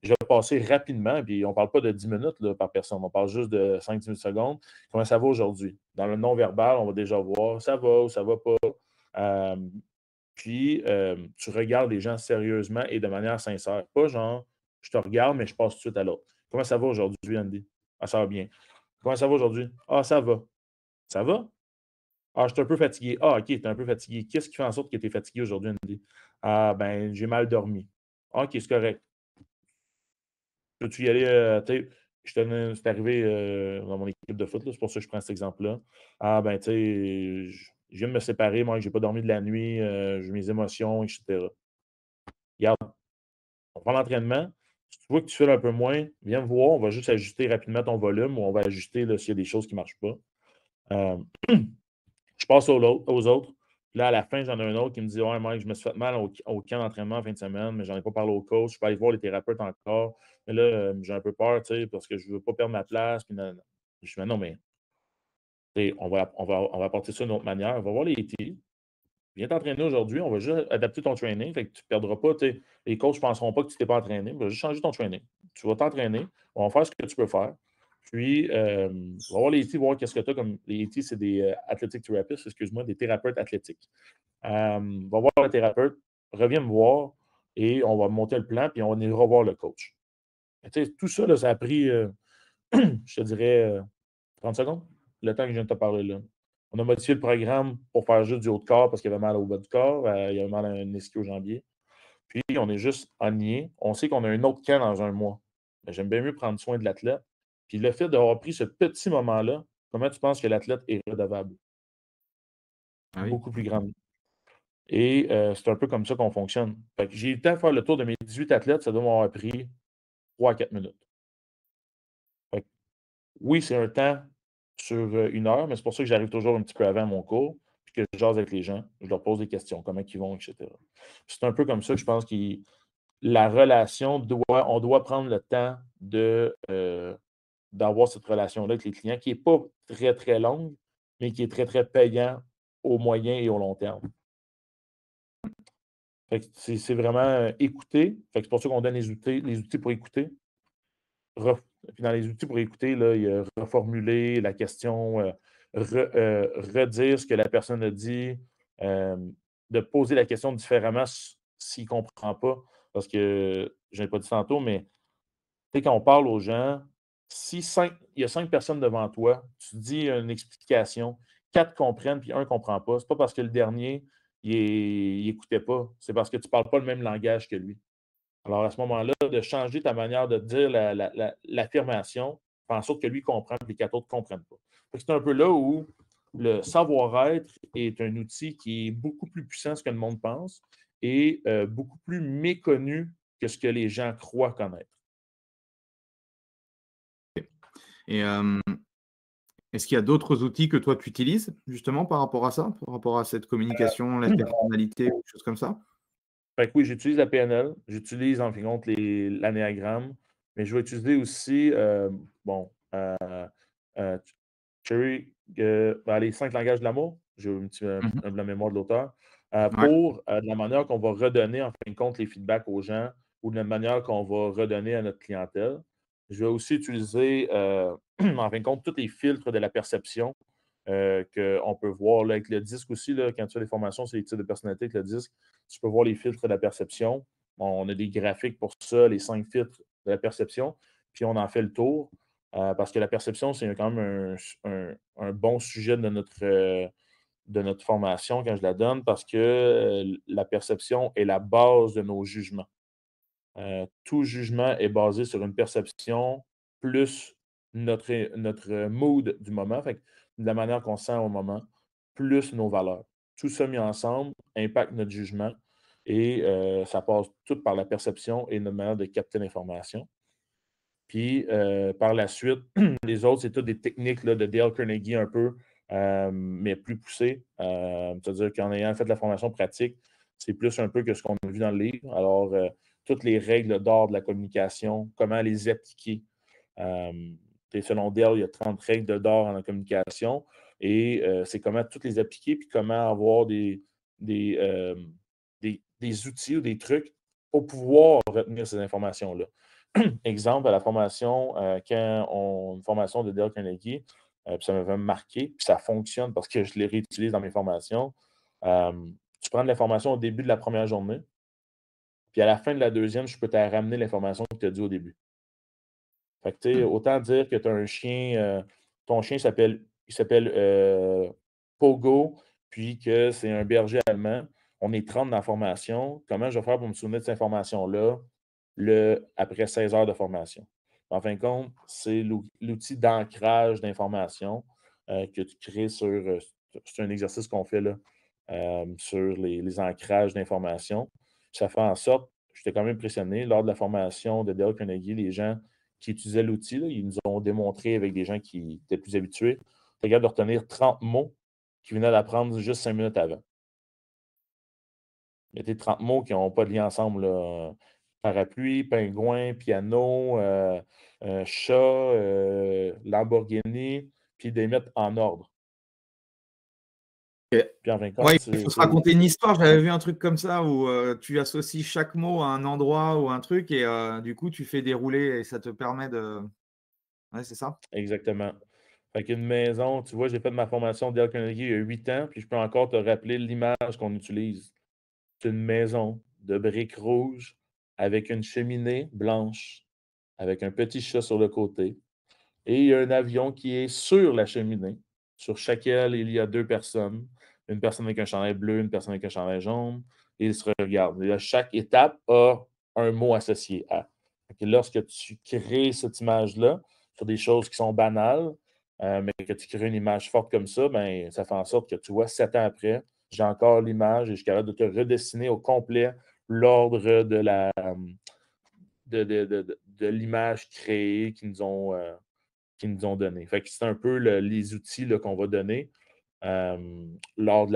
je vais passer rapidement, puis on ne parle pas de 10 minutes là, par personne, on parle juste de 5-10 secondes. Comment ça va aujourd'hui? Dans le non-verbal, on va déjà voir ça va ou ça va pas. Euh, tu regardes les gens sérieusement et de manière sincère. Pas genre, je te regarde, mais je passe tout de suite à l'autre. Comment ça va aujourd'hui, Andy? Ah, ça va bien. Comment ça va aujourd'hui? Ah, ça va. Ça va? Ah, je suis un peu fatigué. Ah, OK, tu es un peu fatigué. Qu'est-ce qui fait en sorte que tu es fatigué aujourd'hui, Andy? Ah, ben, j'ai mal dormi. Ah, OK, c'est correct. Peux-tu y aller, tu sais, c'est arrivé dans mon équipe de foot, là, c'est pour ça que je prends cet exemple-là. Ah, ben, tu sais, je viens de me séparer, moi, j'ai pas dormi de la nuit, j'ai mes émotions, etc. Regarde, on prend l'entraînement. Si tu vois que tu fais un peu moins, viens me voir, on va juste ajuster rapidement ton volume ou on va ajuster là, s'il y a des choses qui ne marchent pas. Euh, Je passe aux autres. Puis là, à la fin, j'en ai un autre qui me dit: «Ouais, Mike, je me suis fait mal au camp d'entraînement en fin de semaine, mais j'en ai pas parlé au coach. Je peux aller voir les thérapeutes encore. Mais là, j'ai un peu peur, tu sais, parce que je veux pas perdre ma place.» Puis nan, nan. Je fais: «Non, mais tu sais, on va apporter ça d'une autre manière. On va voir les IT. Viens t'entraîner aujourd'hui. On va juste adapter ton training. Fait que tu ne perdras pas. Tu sais, les coachs ne penseront pas que tu t'es pas entraîné. On va juste changer ton training. Tu vas t'entraîner. On va faire ce que tu peux faire. Puis, on va voir les IT, voir qu'est-ce que tu as comme. Les IT, c'est des athletic therapists, excuse-moi, des thérapeutes athlétiques. Va voir le thérapeute, reviens me voir et on va monter le plan, puis on ira voir le coach. Mais tu sais, tout ça, là, ça a pris, je te dirais, 30 secondes, le temps que je viens de te parler là. On a modifié le programme pour faire juste du haut de corps parce qu'il y avait mal au bas du corps, il y avait mal à un ischio-jambier. Puis, on est juste aligné. On sait qu'on a un autre camp dans un mois. Mais j'aime bien mieux prendre soin de l'athlète. Puis, le fait d'avoir pris ce petit moment-là, comment tu penses que l'athlète est redevable? Ah oui? Beaucoup plus grande. Et c'est un peu comme ça qu'on fonctionne. Fait que j'ai eu le temps de faire le tour de mes 18 athlètes, ça doit m'avoir pris 3 à 4 minutes. Fait que oui, c'est un temps sur 1 heure, mais c'est pour ça que j'arrive toujours un petit peu avant mon cours, puis que je jase avec les gens, je leur pose des questions, comment ils vont, etc. C'est un peu comme ça que je pense que la relation on doit prendre le temps d'avoir cette relation-là avec les clients qui n'est pas très, très longue, mais qui est très, très payant au moyen et au long terme. Fait que c'est vraiment écouter. Fait que c'est pour ça qu'on donne les outils pour écouter. Puis dans les outils pour écouter, là, il y a reformuler la question, redire ce que la personne a dit, euh, de poser la question différemment s'il ne comprend pas. Parce que, je n'ai pas dit tantôt, mais tu sais, quand on parle aux gens, si il y a 5 personnes devant toi, tu dis une explication, 4 comprennent, puis un ne comprend pas, c'est pas parce que le dernier, il n'écoutait pas, c'est parce que tu ne parles pas le même langage que lui. Alors, à ce moment-là, de changer ta manière de dire l'affirmation, fait en sorte que lui comprend et que les 4 autres ne comprennent pas. C'est un peu là où le savoir-être est un outil qui est beaucoup plus puissant que ce que le monde pense et beaucoup plus méconnu que ce que les gens croient connaître. Et est-ce qu'il y a d'autres outils que toi tu utilises justement par rapport à ça, par rapport à cette communication, la personnalité, des choses comme ça? Fait que oui, j'utilise la PNL, j'utilise en fin de compte l'anéagramme, mais je vais utiliser aussi, bon, euh, Cherry, les 5 langages de l'amour, j'ai un petit Mmh. de la mémoire de l'auteur, Ouais. pour de la manière qu'on va redonner en fin de compte les feedbacks aux gens ou de la manière qu'on va redonner à notre clientèle. Je vais aussi utiliser, en fin de compte, tous les filtres de la perception qu'on peut voir là, avec le disque aussi, là, quand tu as des formations sur les types de personnalité avec le disque, tu peux voir les filtres de la perception. On a des graphiques pour ça, les 5 filtres de la perception, puis on en fait le tour. Parce que la perception, c'est quand même un bon sujet de notre formation quand je la donne, parce que la perception est la base de nos jugements. Tout jugement est basé sur une perception plus notre mood du moment, fait que de la manière qu'on se sent au moment, plus nos valeurs. Tout ça mis ensemble impacte notre jugement et ça passe tout par la perception et notre manière de capter l'information. Puis par la suite, les autres, c'est toutes des techniques là, de Dale Carnegie un peu, mais plus poussées. C'est-à-dire qu'en ayant fait de la formation pratique, c'est plus un peu que ce qu'on a vu dans le livre. Alors, toutes les règles d'art de la communication, comment les appliquer. Euh, Selon Dale, il y a 30 règles d'art en la communication et c'est comment toutes les appliquer puis comment avoir des, euh, des outils ou des trucs pour pouvoir retenir ces informations-là. Exemple, à la formation, une formation de Dale Carnegie, puis ça m'avait marqué, puis ça fonctionne parce que je les réutilise dans mes formations. Euh, Tu prends de l'information au début de la première journée, puis à la fin de la deuxième, je peux te ramener l'information que tu as dit au début. Fait que, tu sais, autant dire que tu as un chien, ton chien il s'appelle Pogo, puis que c'est un berger allemand. On est 30 dans la formation. Comment je vais faire pour me souvenir de cette information-là après 16 heures de formation? En fin de compte, c'est l'outil d'ancrage d'information que tu crées c'est un exercice qu'on fait là, sur les ancrages d'information. Ça fait en sorte, j'étais quand même impressionné, lors de la formation de Dale Carnegie, les gens qui utilisaient l'outil, là, ils nous ont démontré avec des gens qui étaient plus habitués, tu es capable de retenir 30 mots qu'ils venaient d'apprendre juste 5 minutes avant. Il y a des 30 mots qui n'ont pas de lien ensemble, là. Parapluie, pingouin, piano, chat, Lamborghini, puis des mettre en ordre. OK. Puis en fin de Ouais, compte, il faut se raconter une histoire. J'avais vu un truc comme ça où, tu associes chaque mot à un endroit ou un truc et du coup, tu fais dérouler et ça te permet de ouais, c'est ça? exactement. Fait qu'une maison, tu vois, j'ai fait ma formation Dale Carnegie il y a 8 ans, puis je peux encore te rappeler l'image qu'on utilise. C'est une maison de briques rouges avec une cheminée blanche, avec un petit chat sur le côté. Et il y a un avion qui est sur la cheminée, sur laquelle il y a 2 personnes. Une personne avec un chandail bleu, une personne avec un chandail jaune. Et ils se regardent. Et là, chaque étape a un mot associé à. Fait que lorsque tu crées cette image-là sur des choses qui sont banales, mais que tu crées une image forte comme ça, ben, ça fait en sorte que tu vois, 7 ans après, j'ai encore l'image et je suis capable de te redessiner au complet l'ordre de l'image créée qu'ils nous ont qu'ils nous ont donné. Fait que c'est un peu les outils là, qu'on va donner lors de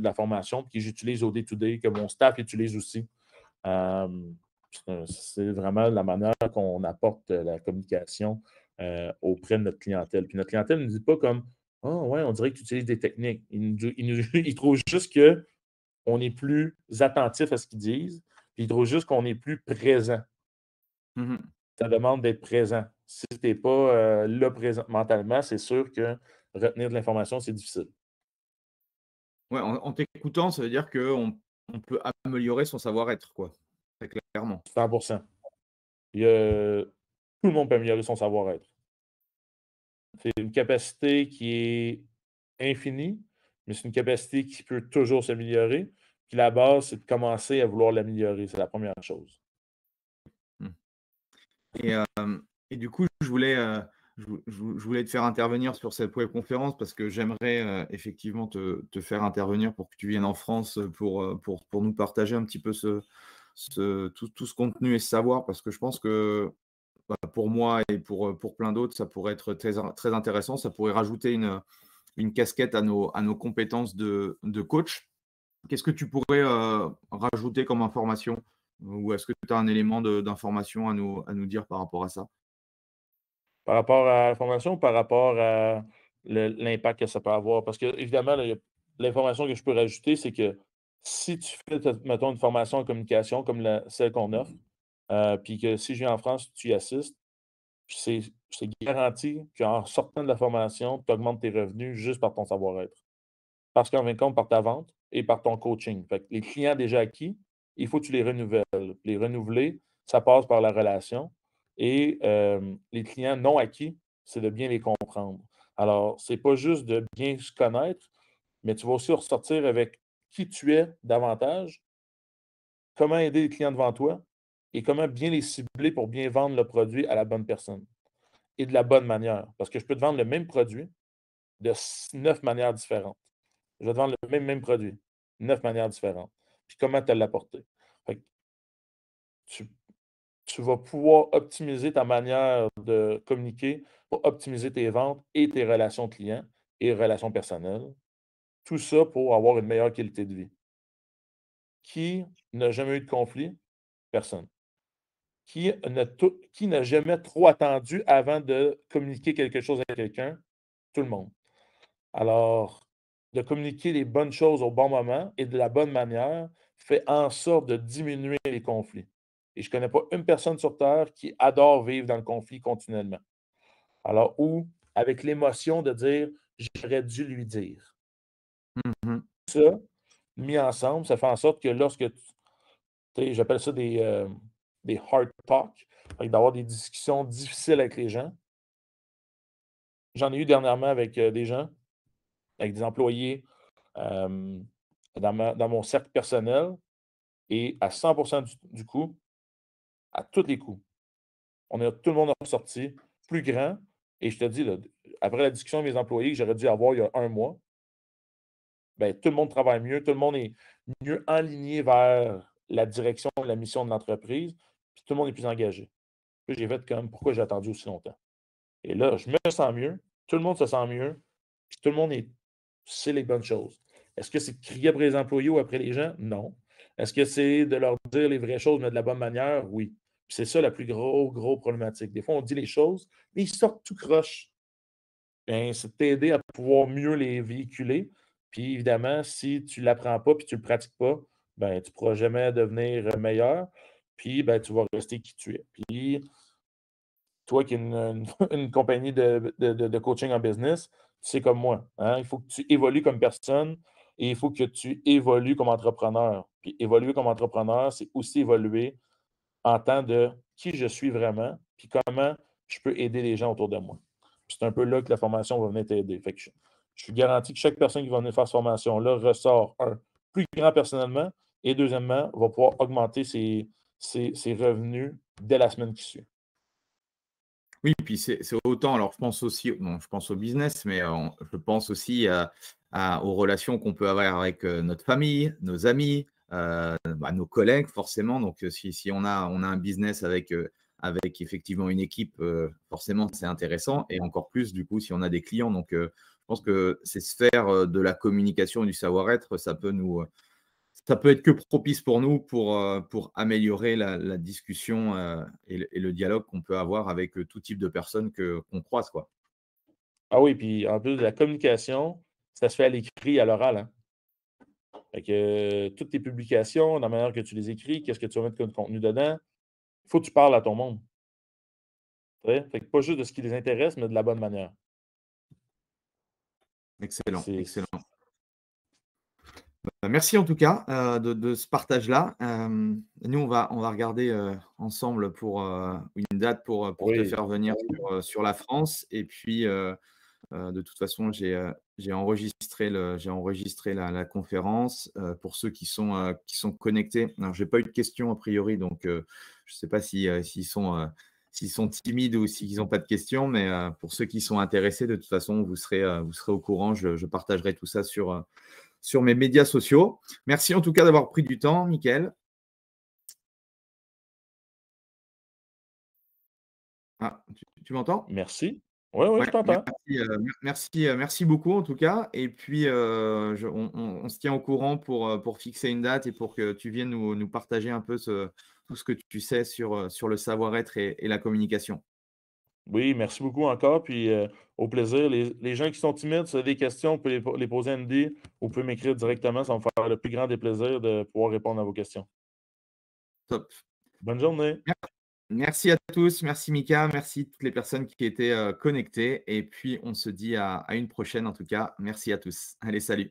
la formation, puis que j'utilise au day-to-day, que mon staff utilise aussi. C'est vraiment la manière qu'on apporte la communication auprès de notre clientèle. Puis notre clientèle ne nous dit pas comme oh, ouais, on dirait que tu utilises des techniques. Ils trouvent juste qu'on est plus attentif à ce qu'ils disent, puis ils trouvent juste qu'on est plus présent. Ça demande d'être présent. Si tu n'es pas là présent mentalement, c'est sûr que retenir de l'information, c'est difficile. Ouais, en t'écoutant, ça veut dire qu'on peut améliorer son savoir-être, quoi, très clairement. 100%. Tout le monde peut améliorer son savoir-être. C'est une capacité qui est infinie, mais c'est une capacité qui peut toujours s'améliorer. Puis la base, c'est de commencer à vouloir l'améliorer. C'est la première chose. Mmh. Et du coup, je voulais te faire intervenir sur cette webconférence parce que j'aimerais, effectivement te faire intervenir pour que tu viennes en France, pour nous partager un petit peu tout ce contenu et ce savoir. Parce que je pense que, bah, pour moi et pour plein d'autres, ça pourrait être très intéressant. Ça pourrait rajouter une casquette à nos compétences de coach. Qu'est-ce que tu pourrais, rajouter comme information? Ou est-ce que tu as un élément d'information à nous dire par rapport à ça? Par rapport à la formation, par rapport à l'impact que ça peut avoir. Parce que, évidemment, là, l'information que je peux rajouter, c'est que si tu fais, mettons, une formation en communication comme celle qu'on offre, puis que si je viens en France, tu y assistes, c'est c'est garanti qu'en sortant de la formation, tu augmentes tes revenus juste par ton savoir-être. Parce qu'en fin de compte, par ta vente et par ton coaching. Fait que les clients déjà acquis, il faut que tu les renouvelles. Les renouveler, ça passe par la relation et les clients non acquis, c'est de bien les comprendre. Alors, c'est pas juste de bien se connaître, mais tu vas aussi ressortir avec qui tu es davantage, comment aider les clients devant toi et comment bien les cibler pour bien vendre le produit à la bonne personne et de la bonne manière. Parce que je peux te vendre le même produit de 9 manières différentes. Je vais te vendre le même produit, 9 manières différentes. Puis comment te l'apporter. Fait que tu tu vas pouvoir optimiser ta manière de communiquer pour optimiser tes ventes et tes relations clients et relations personnelles. Tout ça pour avoir une meilleure qualité de vie. Qui n'a jamais eu de conflit? Personne. Qui n'a jamais trop attendu avant de communiquer quelque chose à quelqu'un? Tout le monde. Alors, de communiquer les bonnes choses au bon moment et de la bonne manière fait en sorte de diminuer les conflits. Et je ne connais pas une personne sur terre qui adore vivre dans le conflit continuellement. Alors, ou avec l'émotion de dire j'aurais dû lui dire. Mmh. Ça, mis ensemble, ça fait en sorte que lorsque j'appelle ça des hard talk, fait que d'avoir des discussions difficiles avec les gens. J'en ai eu dernièrement avec des gens, avec des employés euh, dans mon cercle personnel et à 100% du coup, à tous les coups, tout le monde est ressorti plus grand. Et je te dis, là, après la discussion avec mes employés que j'aurais dû avoir il y a un mois, ben, tout le monde travaille mieux, tout le monde est mieux aligné vers la direction et la mission de l'entreprise, puis tout le monde est plus engagé. Puis j'ai fait comme pourquoi j'ai attendu aussi longtemps. Et là, je me sens mieux, tout le monde se sent mieux, puis tout le monde sait les bonnes choses. Est-ce que c'est de crier après les employés ou après les gens? Non. Est-ce que c'est de leur dire les vraies choses, mais de la bonne manière? Oui. Puis c'est ça la plus gros problématique. Des fois, on dit les choses, mais ils sortent tout croche. Ben, c'est de t'aider à pouvoir mieux les véhiculer. Puis évidemment, si tu ne l'apprends pas puis tu ne le pratiques pas, ben, tu ne pourras jamais devenir meilleur. Puis ben, tu vas rester qui tu es. Puis toi qui as une compagnie de coaching en business, c'est comme moi. Hein? Il faut que tu évolues comme personne et il faut que tu évolues comme entrepreneur. Puis évoluer comme entrepreneur, c'est aussi évoluer en tant de qui je suis vraiment, puis comment je peux aider les gens autour de moi. Puis c'est un peu là que la formation va venir t'aider. Fait que je suis garanti que chaque personne qui va venir faire cette formation-là ressort, un, plus grand personnellement, et deuxièmement, va pouvoir augmenter ses revenus dès la semaine qui suit. Oui, puis c'est autant alors je pense aussi bon, je pense au business, mais je pense aussi aux relations qu'on peut avoir avec, notre famille, nos amis, bah, nos collègues forcément. Donc si on a un business avec, avec effectivement une équipe, forcément, c'est intéressant et encore plus, du coup, si on a des clients. Donc, je pense que ces sphères, de la communication et du savoir-être, ça peut être que propice pour nous pour améliorer la discussion, et le dialogue qu'on peut avoir avec, tout type de personnes qu'on croise, quoi. Ah oui, puis en plus de la communication, ça se fait à l'écrit, à l'oral, hein. Fait que toutes tes publications, la manière que tu les écris, qu'est-ce que tu vas mettre comme contenu dedans, il faut que tu parles à ton monde. Tu sais? Fait que pas juste de ce qui les intéresse, mais de la bonne manière. Excellent, C'est excellent. Merci en tout cas, de ce partage-là. Nous, on va regarder, ensemble pour, une date pour te oui, faire venir sur la France et puis, de toute façon, j'ai enregistré la conférence, pour ceux qui sont connectés. Alors, j'ai pas eu de questions a priori, donc je ne sais pas s'ils sont timides ou s'ils n'ont pas de questions, mais pour ceux qui sont intéressés, de toute façon, vous serez au courant. Je partagerai tout ça sur mes médias sociaux. Merci en tout cas d'avoir pris du temps, Mickaël. Ah, tu m'entends? merci. Oui, oui, je Ouais, t'entends. merci beaucoup en tout cas. Et puis, on se tient au courant pour fixer une date et pour que tu viennes nous partager un peu tout ce que tu sais sur le savoir-être et la communication. Oui, merci beaucoup encore, puis au plaisir. Les gens qui sont timides, si vous avez des questions, vous pouvez les poser à Andy ou vous pouvez m'écrire directement. Ça va me faire le plus grand des plaisirs de pouvoir répondre à vos questions. Top. Bonne journée. Mer Merci à tous, merci Mika, merci toutes les personnes qui étaient, connectées et puis on se dit à une prochaine en tout cas. Merci à tous. Allez, salut.